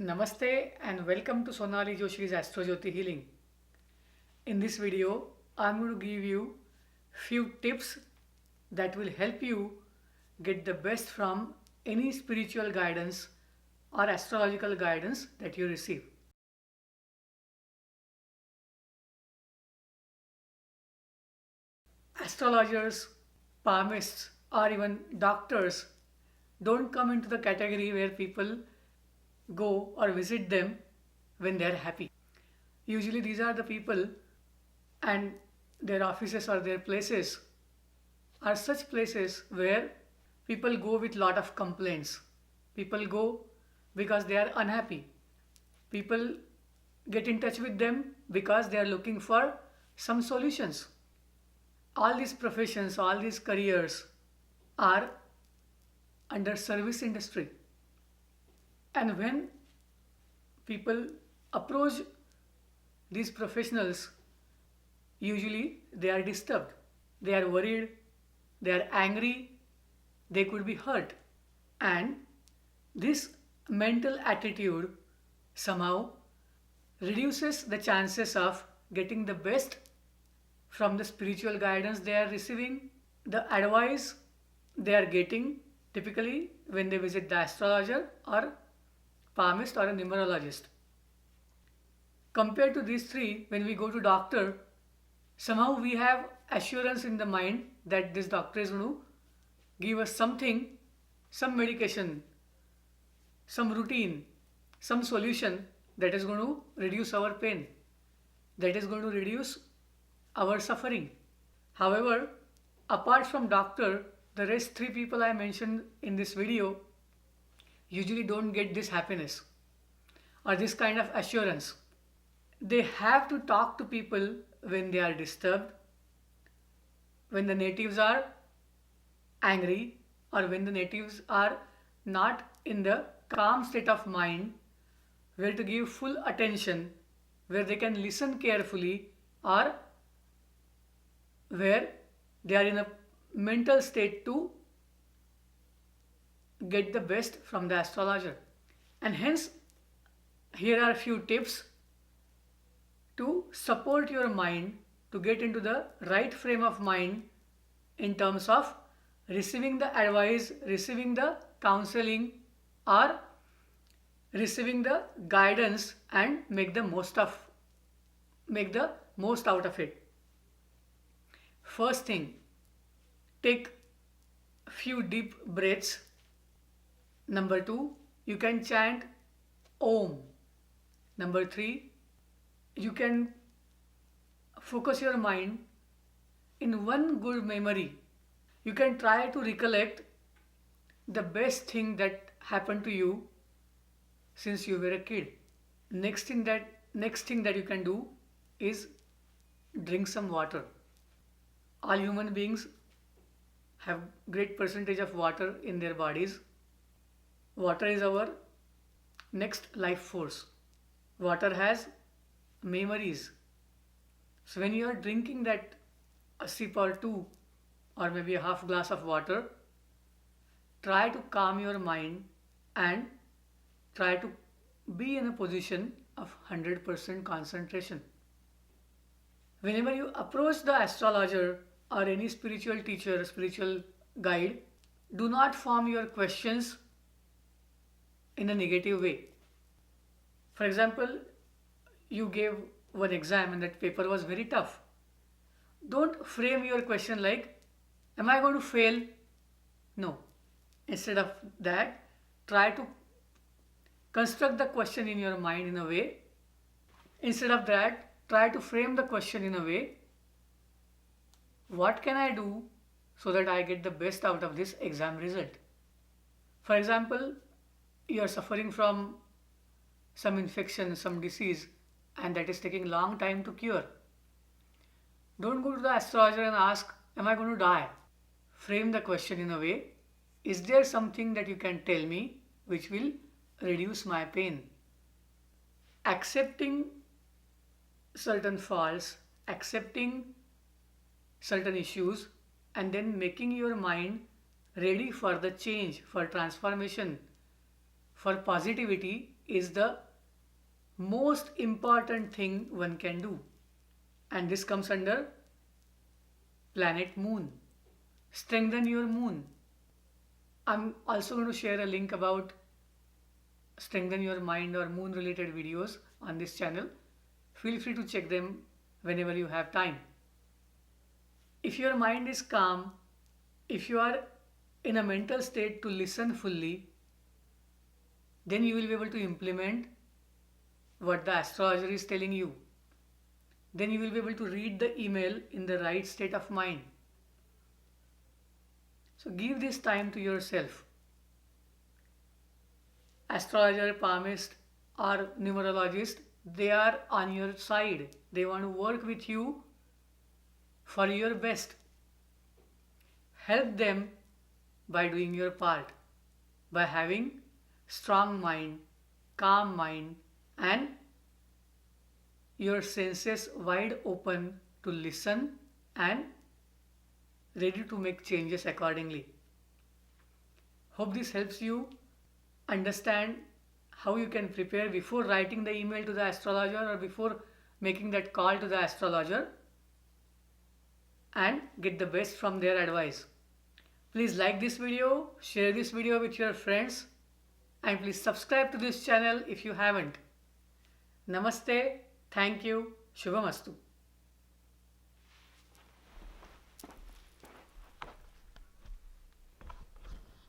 Namaste and welcome to Sonali Joshi's Astrojyoti Healing. In this video, I'm going to give you few tips that will help you get the best from any spiritual guidance or astrological guidance that you receive. Astrologers, palmists, or even doctors don't come into the category where people go or visit them when they are happy. Usually, these are the people and their offices or their places are such places where people go with lot of complaints. People go because they are unhappy. People get in touch with them because they are looking for some solutions. All these professions, all these careers are under service industry. And when people approach these professionals, usually they are disturbed, they are worried, they are angry, they could be hurt. And this mental attitude somehow reduces the chances of getting the best from the spiritual guidance they are receiving, the advice they are getting typically when they visit the astrologer or palmist or a numerologist. Compared to these three, when we go to doctor, somehow we have assurance in the mind that this doctor is going to give us something, some medication, some routine, some solution that is going to reduce our pain, that is going to reduce our suffering. However, apart from doctor, the rest three people I mentioned in this video usually don't get this happiness or this kind of assurance. They have to talk to people when they are disturbed, when the natives are angry, or when the natives are not in the calm state of mind where to give full attention, where they can listen carefully, or where they are in a mental state to get the best from the astrologer. And hence, here are a few tips to support your mind to get into the right frame of mind in terms of receiving the advice, receiving the counseling, or receiving the guidance and make the most out of it. First thing, take few deep breaths. Number 2, you can chant Om. Number 3, you can focus your mind in one good memory. You can try to recollect the best thing that happened to you since you were a kid. Next thing that you can do is drink some water. All human beings have great percentage of water in their bodies. Water is our next life force. Water has memories. So when you are drinking that a sip or two or maybe a half glass of water, try to calm your mind and try to be in a position of 100% concentration. Whenever you approach the astrologer or any spiritual teacher, spiritual guide, do not form your questions in a negative way. For example, you gave one exam and that paper was very tough. Don't frame your question like, am I going to fail? No. Instead of that, try to construct the question in your mind in a way. Instead of that, try to frame the question in a way, what can I do so that I get the best out of this exam result? For example, you are suffering from some infection, some disease, and that is taking long time to cure. Don't go to the astrologer and ask, am I going to die? Frame the question in a way, is there something that you can tell me which will reduce my pain? Accepting certain faults, accepting certain issues, and then making your mind ready for the change, for transformation, for positivity is the most important thing one can do. And this comes under planet Moon. Strengthen your moon. I'm also going to share a link about strengthen your mind or moon related videos on this channel. Feel free to check them whenever you have time. If your mind is calm, if you are in a mental state to listen fully, then you will be able to implement what the astrologer is telling you. Then you will be able to read the email in the right state of mind. So give this time to yourself. Astrologer, palmist, or numerologist, they are on your side. They want to work with you for your best. Help them by doing your part, by having strong mind, calm mind, and your senses wide open to listen and ready to make changes accordingly. Hope this helps you understand how you can prepare before writing the email to the astrologer or before making that call to the astrologer and get the best from their advice. Please like this video, share this video with your friends, and please subscribe to this channel if you haven't. Namaste, thank you, Shubhamastu.